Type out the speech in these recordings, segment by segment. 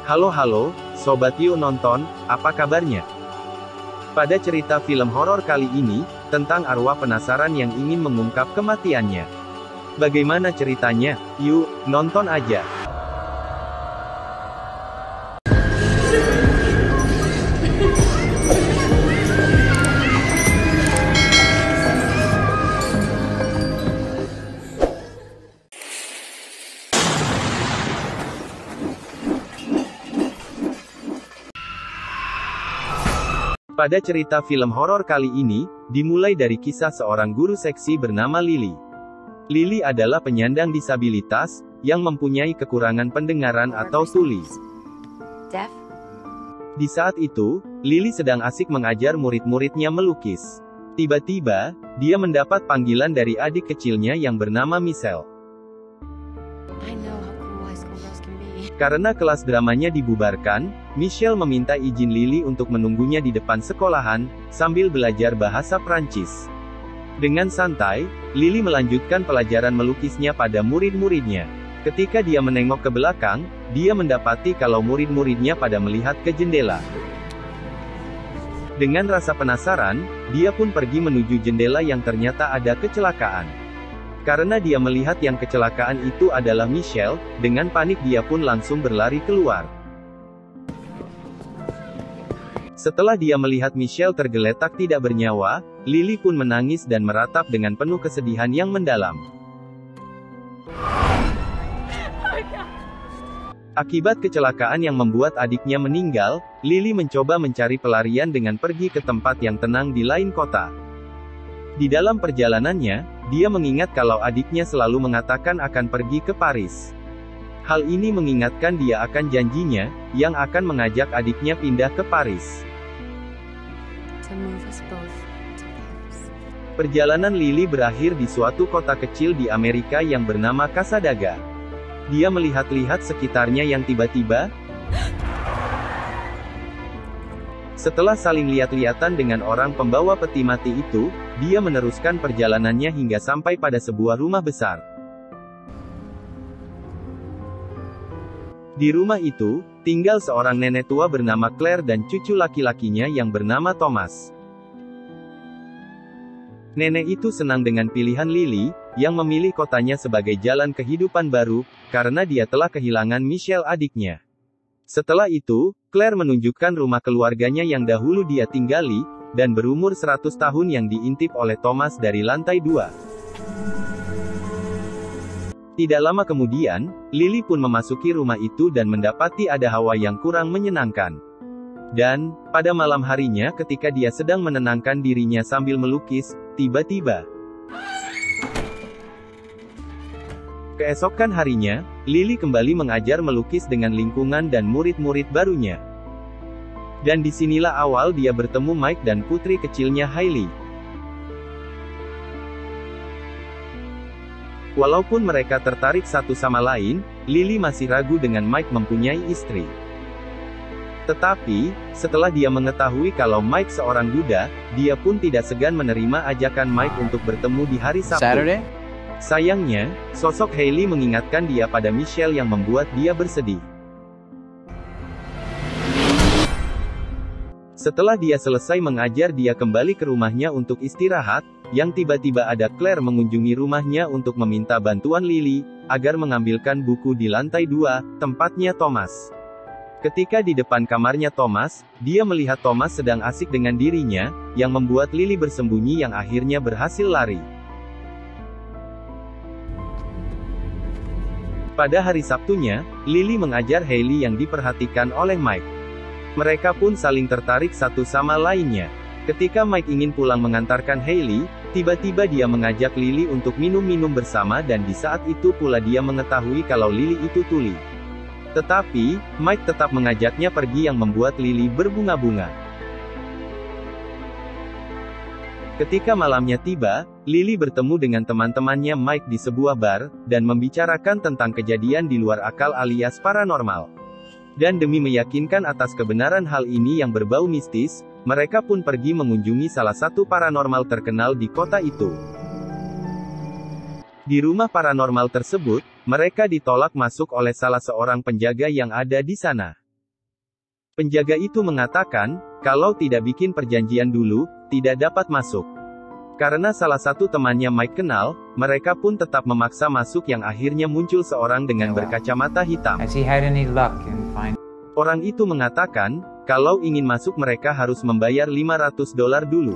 Halo, Sobat Yuk Nonton, apa kabarnya? Pada cerita film horor kali ini, tentang arwah penasaran yang ingin mengungkap kematiannya. Bagaimana ceritanya? Yuk, nonton aja. Pada cerita film horor kali ini, dimulai dari kisah seorang guru seksi bernama Lily. Lily adalah penyandang disabilitas, yang mempunyai kekurangan pendengaran atau tuli. Di saat itu, Lily sedang asik mengajar murid-muridnya melukis. Tiba-tiba, dia mendapat panggilan dari adik kecilnya yang bernama Michelle. Karena kelas dramanya dibubarkan, Michelle meminta izin Lily untuk menunggunya di depan sekolahan, sambil belajar bahasa Prancis. Dengan santai, Lily melanjutkan pelajaran melukisnya pada murid-muridnya. Ketika dia menengok ke belakang, dia mendapati kalau murid-muridnya pada melihat ke jendela. Dengan rasa penasaran, dia pun pergi menuju jendela yang ternyata ada kecelakaan. Karena dia melihat yang kecelakaan itu adalah Michelle, dengan panik dia pun langsung berlari keluar. Setelah dia melihat Michelle tergeletak tidak bernyawa, Lily pun menangis dan meratap dengan penuh kesedihan yang mendalam. Akibat kecelakaan yang membuat adiknya meninggal, Lily mencoba mencari pelarian dengan pergi ke tempat yang tenang di lain kota. Di dalam perjalanannya, dia mengingat kalau adiknya selalu mengatakan akan pergi ke Paris. Hal ini mengingatkan dia akan janjinya, yang akan mengajak adiknya pindah ke Paris. Perjalanan Lily berakhir di suatu kota kecil di Amerika yang bernama Kasadaga. Dia melihat-lihat sekitarnya yang tiba-tiba, setelah saling lihat-lihatan dengan orang pembawa peti mati itu, dia meneruskan perjalanannya hingga sampai pada sebuah rumah besar. Di rumah itu, tinggal seorang nenek tua bernama Claire dan cucu laki-lakinya yang bernama Thomas. Nenek itu senang dengan pilihan Lily, yang memilih kotanya sebagai jalan kehidupan baru, karena dia telah kehilangan Michelle adiknya. Setelah itu, Claire menunjukkan rumah keluarganya yang dahulu dia tinggali, dan berumur 100 tahun yang diintip oleh Thomas dari lantai 2. Tidak lama kemudian, Lily pun memasuki rumah itu dan mendapati ada hawa yang kurang menyenangkan. Dan, pada malam harinya ketika dia sedang menenangkan dirinya sambil melukis, tiba-tiba, keesokan harinya, Lily kembali mengajar melukis dengan lingkungan dan murid-murid barunya. Dan disinilah awal dia bertemu Mike dan putri kecilnya Hailey. Walaupun mereka tertarik satu sama lain, Lily masih ragu dengan Mike mempunyai istri. Tetapi, setelah dia mengetahui kalau Mike seorang duda, dia pun tidak segan menerima ajakan Mike untuk bertemu di hari Sabtu. Sayangnya, sosok Hailey mengingatkan dia pada Michelle yang membuat dia bersedih. Setelah dia selesai mengajar dia kembali ke rumahnya untuk istirahat, yang tiba-tiba ada Claire mengunjungi rumahnya untuk meminta bantuan Lily, agar mengambilkan buku di lantai 2, tempatnya Thomas. Ketika di depan kamarnya Thomas, dia melihat Thomas sedang asik dengan dirinya, yang membuat Lily bersembunyi yang akhirnya berhasil lari. Pada hari Sabtunya, Lily mengajar Hailey yang diperhatikan oleh Mike. Mereka pun saling tertarik satu sama lainnya. Ketika Mike ingin pulang mengantarkan Hailey, tiba-tiba dia mengajak Lily untuk minum-minum bersama dan di saat itu pula dia mengetahui kalau Lily itu tuli. Tetapi, Mike tetap mengajaknya pergi yang membuat Lily berbunga-bunga. Ketika malamnya tiba, Lily bertemu dengan teman-temannya Mike di sebuah bar, dan membicarakan tentang kejadian di luar akal alias paranormal. Dan demi meyakinkan atas kebenaran hal ini yang berbau mistis, mereka pun pergi mengunjungi salah satu paranormal terkenal di kota itu. Di rumah paranormal tersebut, mereka ditolak masuk oleh salah seorang penjaga yang ada di sana. Penjaga itu mengatakan, kalau tidak bikin perjanjian dulu, tidak dapat masuk. Karena salah satu temannya Mike kenal, mereka pun tetap memaksa masuk yang akhirnya muncul seorang dengan berkacamata hitam. Orang itu mengatakan, kalau ingin masuk mereka harus membayar $500 dulu.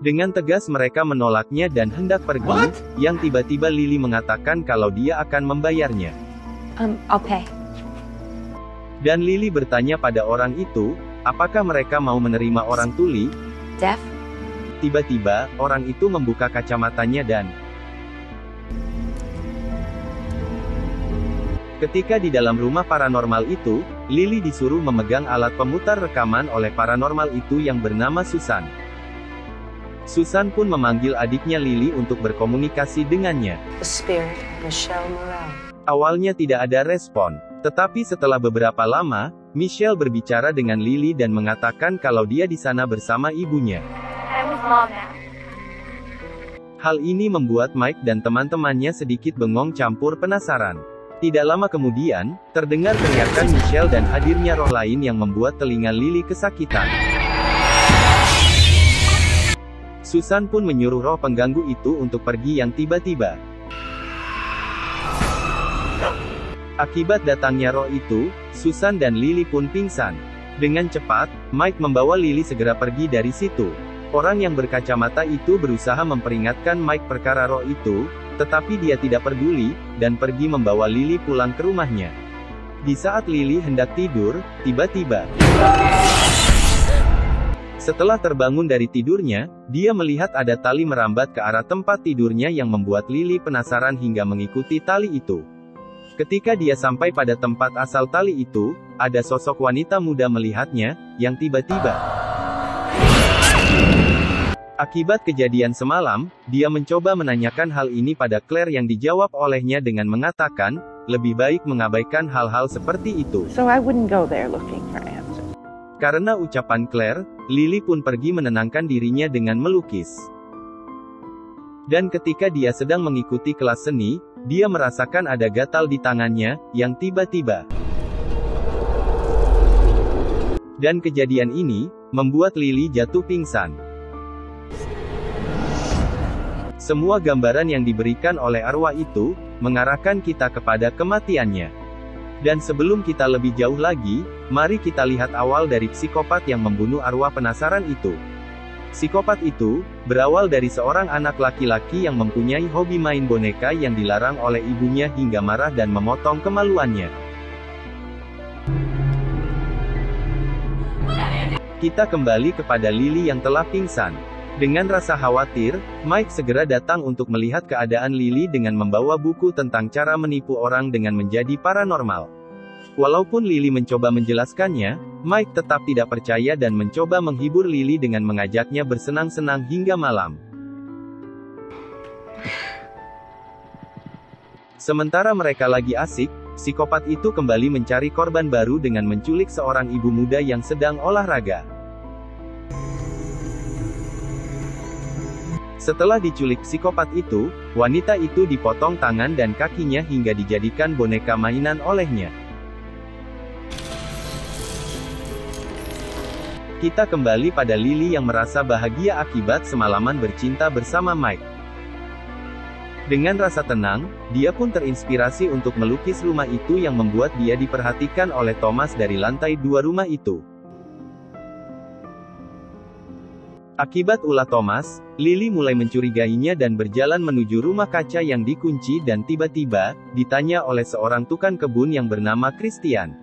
Dengan tegas mereka menolaknya dan hendak pergi, yang tiba-tiba Lily mengatakan kalau dia akan membayarnya. I'll pay. Dan Lily bertanya pada orang itu, apakah mereka mau menerima orang tuli? Deaf? Tiba-tiba, orang itu membuka kacamatanya dan ketika di dalam rumah paranormal itu, Lily disuruh memegang alat pemutar rekaman oleh paranormal itu yang bernama Susan. Susan pun memanggil adiknya Lily untuk berkomunikasi dengannya. The spirit, Michelle Morel. Awalnya tidak ada respon, tetapi setelah beberapa lama, Michelle berbicara dengan Lily dan mengatakan kalau dia di sana bersama ibunya. Hal ini membuat Mike dan teman-temannya sedikit bengong campur penasaran. Tidak lama kemudian, terdengar teriakan Michelle dan hadirnya roh lain yang membuat telinga Lily kesakitan. Susan pun menyuruh roh pengganggu itu untuk pergi yang tiba-tiba. Akibat datangnya roh itu, Susan dan Lily pun pingsan. Dengan cepat, Mike membawa Lily segera pergi dari situ. Orang yang berkacamata itu berusaha memperingatkan Mike perkara roh itu, tetapi dia tidak peduli, dan pergi membawa Lily pulang ke rumahnya. Di saat Lily hendak tidur, tiba-tiba setelah terbangun dari tidurnya, dia melihat ada tali merambat ke arah tempat tidurnya yang membuat Lily penasaran hingga mengikuti tali itu. Ketika dia sampai pada tempat asal tali itu, ada sosok wanita muda melihatnya, yang tiba-tiba akibat kejadian semalam, dia mencoba menanyakan hal ini pada Claire yang dijawab olehnya dengan mengatakan, lebih baik mengabaikan hal-hal seperti itu. So I wouldn't go there looking for answers. Karena ucapan Claire, Lily pun pergi menenangkan dirinya dengan melukis. Dan ketika dia sedang mengikuti kelas seni, dia merasakan ada gatal di tangannya, yang tiba-tiba. Dan kejadian ini, membuat Lily jatuh pingsan. Semua gambaran yang diberikan oleh arwah itu, mengarahkan kita kepada kematiannya. Dan sebelum kita lebih jauh lagi, mari kita lihat awal dari psikopat yang membunuh arwah penasaran itu. Psikopat itu, berawal dari seorang anak laki-laki yang mempunyai hobi main boneka yang dilarang oleh ibunya hingga marah dan memotong kemaluannya. Kita kembali kepada Lily yang telah pingsan. Dengan rasa khawatir, Mike segera datang untuk melihat keadaan Lily dengan membawa buku tentang cara menipu orang dengan menjadi paranormal. Walaupun Lily mencoba menjelaskannya, Mike tetap tidak percaya dan mencoba menghibur Lily dengan mengajaknya bersenang-senang hingga malam. Sementara mereka lagi asik, psikopat itu kembali mencari korban baru dengan menculik seorang ibu muda yang sedang olahraga. Setelah diculik psikopat itu, wanita itu dipotong tangan dan kakinya hingga dijadikan boneka mainan olehnya. Kita kembali pada Lily yang merasa bahagia akibat semalaman bercinta bersama Mike. Dengan rasa tenang, dia pun terinspirasi untuk melukis rumah itu yang membuat dia diperhatikan oleh Thomas dari lantai 2 rumah itu. Akibat ulah Thomas, Lily mulai mencurigainya dan berjalan menuju rumah kaca yang dikunci dan tiba-tiba, ditanya oleh seorang tukang kebun yang bernama Christian.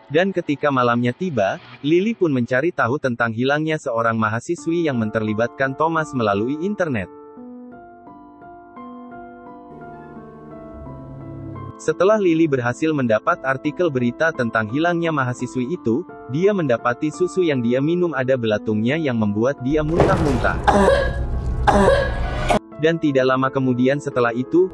Dan ketika malamnya tiba, Lily pun mencari tahu tentang hilangnya seorang mahasiswi yang menterlibatkan Thomas melalui internet. Setelah Lily berhasil mendapat artikel berita tentang hilangnya mahasiswi itu, dia mendapati susu yang dia minum ada belatungnya yang membuat dia muntah-muntah. Dan tidak lama kemudian setelah itu,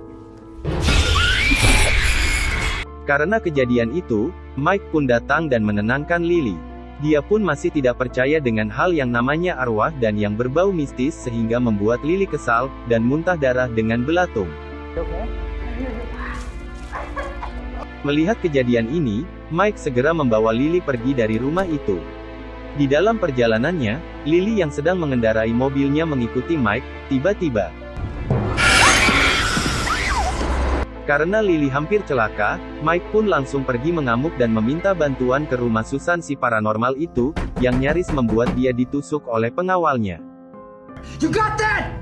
karena kejadian itu, Mike pun datang dan menenangkan Lily. Dia pun masih tidak percaya dengan hal yang namanya arwah dan yang berbau mistis sehingga membuat Lily kesal, dan muntah darah dengan belatung. Melihat kejadian ini, Mike segera membawa Lily pergi dari rumah itu. Di dalam perjalanannya, Lily yang sedang mengendarai mobilnya mengikuti Mike, tiba-tiba. Karena Lily hampir celaka, Mike pun langsung pergi mengamuk dan meminta bantuan ke rumah Susan si paranormal itu, yang nyaris membuat dia ditusuk oleh pengawalnya. You got that?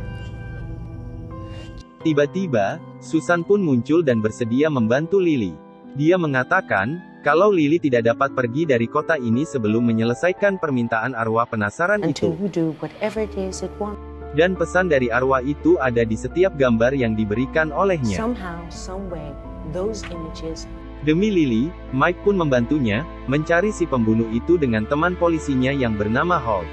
Tiba-tiba, Susan pun muncul dan bersedia membantu Lily. Dia mengatakan, kalau Lily tidak dapat pergi dari kota ini sebelum menyelesaikan permintaan arwah penasaran itu. Until you do whatever it is it wants. Dan pesan dari arwah itu ada di setiap gambar yang diberikan olehnya. Somehow, someway, those images. Demi Lily, Mike pun membantunya, mencari si pembunuh itu dengan teman polisinya yang bernama Holt.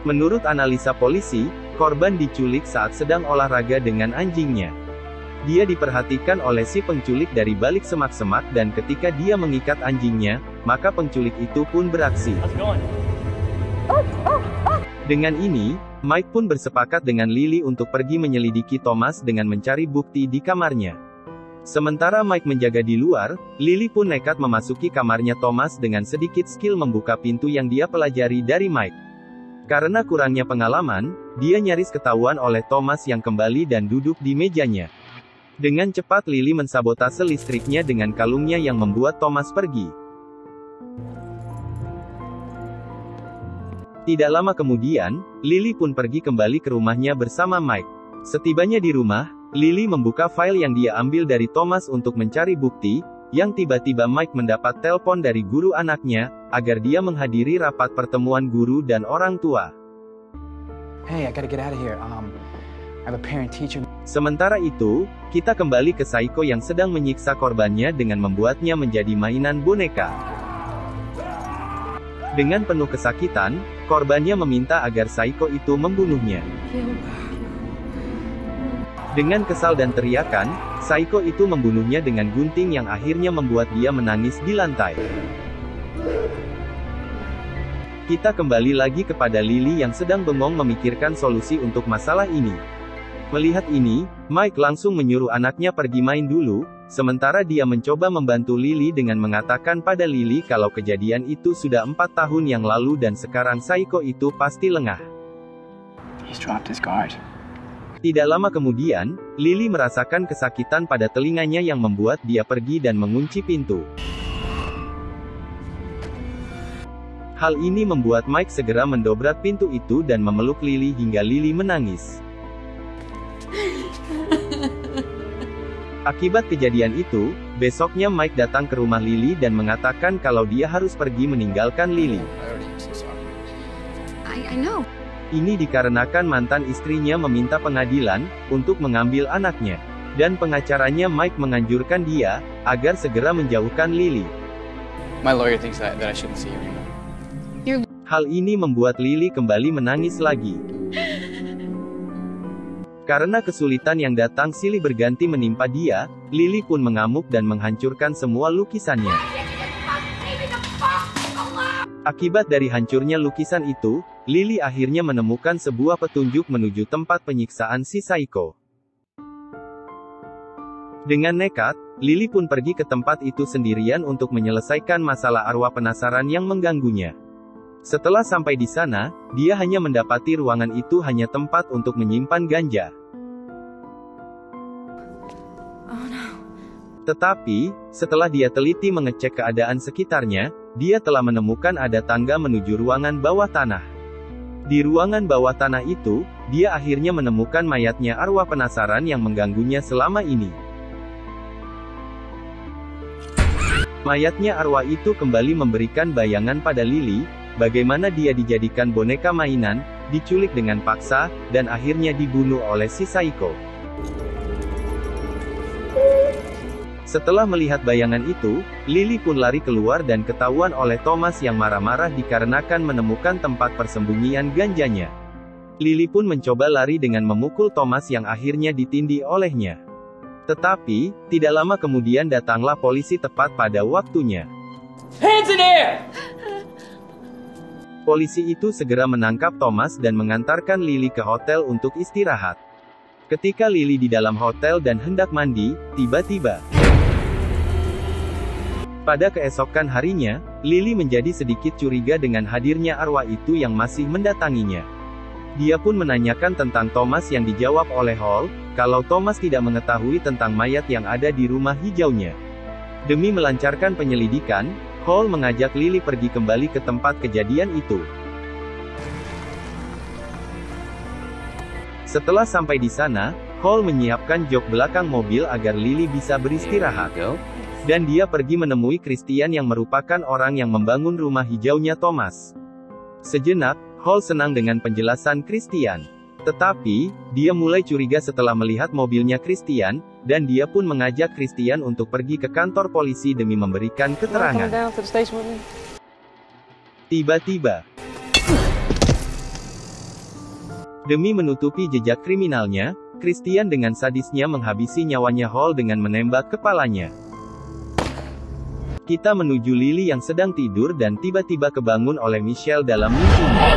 Menurut analisa polisi, korban diculik saat sedang olahraga dengan anjingnya. Dia diperhatikan oleh si penculik dari balik semak-semak dan ketika dia mengikat anjingnya, maka penculik itu pun beraksi. Dengan ini, Mike pun bersepakat dengan Lily untuk pergi menyelidiki Thomas dengan mencari bukti di kamarnya. Sementara Mike menjaga di luar, Lily pun nekat memasuki kamarnya Thomas dengan sedikit skill membuka pintu yang dia pelajari dari Mike. Karena kurangnya pengalaman, dia nyaris ketahuan oleh Thomas yang kembali dan duduk di mejanya. Dengan cepat Lily mensabotase listriknya dengan kalungnya yang membuat Thomas pergi. Tidak lama kemudian, Lily pun pergi kembali ke rumahnya bersama Mike. Setibanya di rumah, Lily membuka file yang dia ambil dari Thomas untuk mencari bukti, yang tiba-tiba Mike mendapat telepon dari guru anaknya, agar dia menghadiri rapat pertemuan guru dan orang tua. Hey, I gotta get out of here. I have a parent-teacher. Sementara itu, kita kembali ke Saiko yang sedang menyiksa korbannya dengan membuatnya menjadi mainan boneka. Dengan penuh kesakitan, korbannya meminta agar Saiko itu membunuhnya. Dengan kesal dan teriakan, Saiko itu membunuhnya dengan gunting yang akhirnya membuat dia menangis di lantai. Kita kembali lagi kepada Lily yang sedang bengong memikirkan solusi untuk masalah ini. Melihat ini, Mike langsung menyuruh anaknya pergi main dulu, sementara dia mencoba membantu Lily dengan mengatakan pada Lily kalau kejadian itu sudah 4 tahun yang lalu dan sekarang Saiko itu pasti lengah. He's dropped his guard. Tidak lama kemudian, Lily merasakan kesakitan pada telinganya yang membuat dia pergi dan mengunci pintu. Hal ini membuat Mike segera mendobrak pintu itu dan memeluk Lily hingga Lily menangis. Akibat kejadian itu, besoknya Mike datang ke rumah Lily dan mengatakan kalau dia harus pergi meninggalkan Lily. I know. Ini dikarenakan mantan istrinya meminta pengadilan untuk mengambil anaknya. Dan pengacaranya Mike menganjurkan dia agar segera menjauhkan Lily. My lawyer thinks that I shouldn't see you anymore. Hal ini membuat Lily kembali menangis lagi. Karena kesulitan yang datang silih berganti menimpa dia, Lily pun mengamuk dan menghancurkan semua lukisannya. Akibat dari hancurnya lukisan itu, Lily akhirnya menemukan sebuah petunjuk menuju tempat penyiksaan si Saiko. Dengan nekat, Lily pun pergi ke tempat itu sendirian untuk menyelesaikan masalah arwah penasaran yang mengganggunya. Setelah sampai di sana, dia hanya mendapati ruangan itu hanya tempat untuk menyimpan ganja. Tetapi, setelah dia teliti mengecek keadaan sekitarnya, dia telah menemukan ada tangga menuju ruangan bawah tanah. Di ruangan bawah tanah itu, dia akhirnya menemukan mayatnya arwah penasaran yang mengganggunya selama ini. Mayatnya arwah itu kembali memberikan bayangan pada Lily, bagaimana dia dijadikan boneka mainan, diculik dengan paksa, dan akhirnya dibunuh oleh si Saiko. Setelah melihat bayangan itu, Lily pun lari keluar dan ketahuan oleh Thomas yang marah-marah dikarenakan menemukan tempat persembunyian ganjanya. Lily pun mencoba lari dengan memukul Thomas yang akhirnya ditindih olehnya. Tetapi, tidak lama kemudian datanglah polisi tepat pada waktunya. Hands in air! Polisi itu segera menangkap Thomas dan mengantarkan Lily ke hotel untuk istirahat. Ketika Lily di dalam hotel dan hendak mandi, tiba-tiba pada keesokan harinya, Lily menjadi sedikit curiga dengan hadirnya arwah itu yang masih mendatanginya. Dia pun menanyakan tentang Thomas yang dijawab oleh Hall, kalau Thomas tidak mengetahui tentang mayat yang ada di rumah hijaunya. Demi melancarkan penyelidikan, Hall mengajak Lily pergi kembali ke tempat kejadian itu. Setelah sampai di sana, Hall menyiapkan jok belakang mobil agar Lily bisa beristirahat. Dan dia pergi menemui Christian yang merupakan orang yang membangun rumah hijaunya Thomas. Sejenak, Hall senang dengan penjelasan Christian. Tetapi, dia mulai curiga setelah melihat mobilnya Christian, dan dia pun mengajak Christian untuk pergi ke kantor polisi demi memberikan keterangan. Tiba-tiba, demi menutupi jejak kriminalnya, Christian dengan sadisnya menghabisi nyawanya Hall dengan menembak kepalanya. Kita menuju Lily yang sedang tidur dan tiba-tiba kebangun oleh Michelle dalam mimpinya.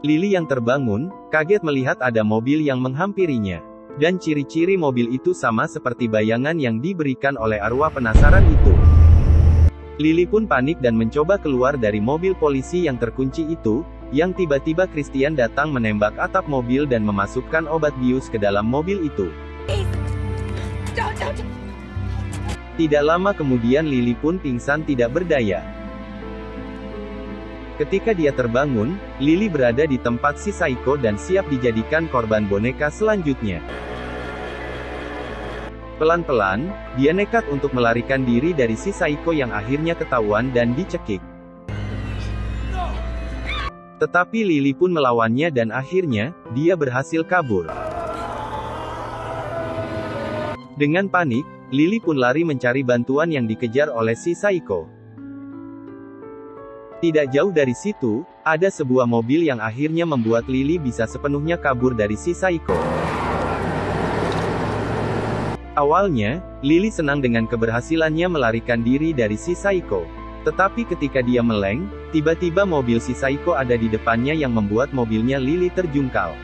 Lily yang terbangun, kaget melihat ada mobil yang menghampirinya. Dan ciri-ciri mobil itu sama seperti bayangan yang diberikan oleh arwah penasaran itu. Lily pun panik dan mencoba keluar dari mobil polisi yang terkunci itu, yang tiba-tiba Christian datang menembak atap mobil dan memasukkan obat bius ke dalam mobil itu. Tidak lama kemudian Lily pun pingsan tidak berdaya. Ketika dia terbangun, Lily berada di tempat si Psycho dan siap dijadikan korban boneka selanjutnya. Pelan-pelan, dia nekat untuk melarikan diri dari si Psycho yang akhirnya ketahuan dan dicekik. Tetapi Lily pun melawannya dan akhirnya, dia berhasil kabur. Dengan panik, Lily pun lari mencari bantuan yang dikejar oleh si Psycho. Tidak jauh dari situ, ada sebuah mobil yang akhirnya membuat Lily bisa sepenuhnya kabur dari si Psycho. Awalnya, Lily senang dengan keberhasilannya melarikan diri dari si Psycho. Tetapi ketika dia meleng, tiba-tiba mobil si Psycho ada di depannya yang membuat mobilnya Lily terjungkal.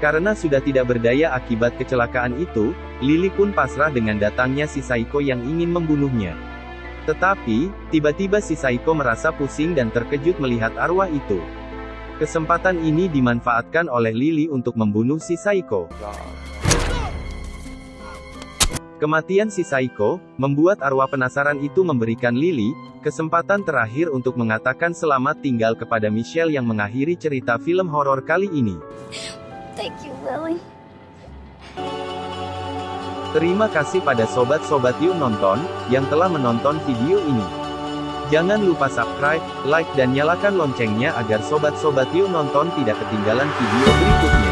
Karena sudah tidak berdaya akibat kecelakaan itu, Lily pun pasrah dengan datangnya si Psycho yang ingin membunuhnya. Tetapi, tiba-tiba si Psycho merasa pusing dan terkejut melihat arwah itu. Kesempatan ini dimanfaatkan oleh Lily untuk membunuh si Psycho. Kematian si Psycho membuat arwah penasaran itu memberikan Lily kesempatan terakhir untuk mengatakan selamat tinggal kepada Michelle yang mengakhiri cerita film horor kali ini. Thank you, Lily. Terima kasih pada sobat-sobat Yuk Nonton yang telah menonton video ini. Jangan lupa subscribe, like dan nyalakan loncengnya agar sobat-sobat Yuk Nonton tidak ketinggalan video berikutnya.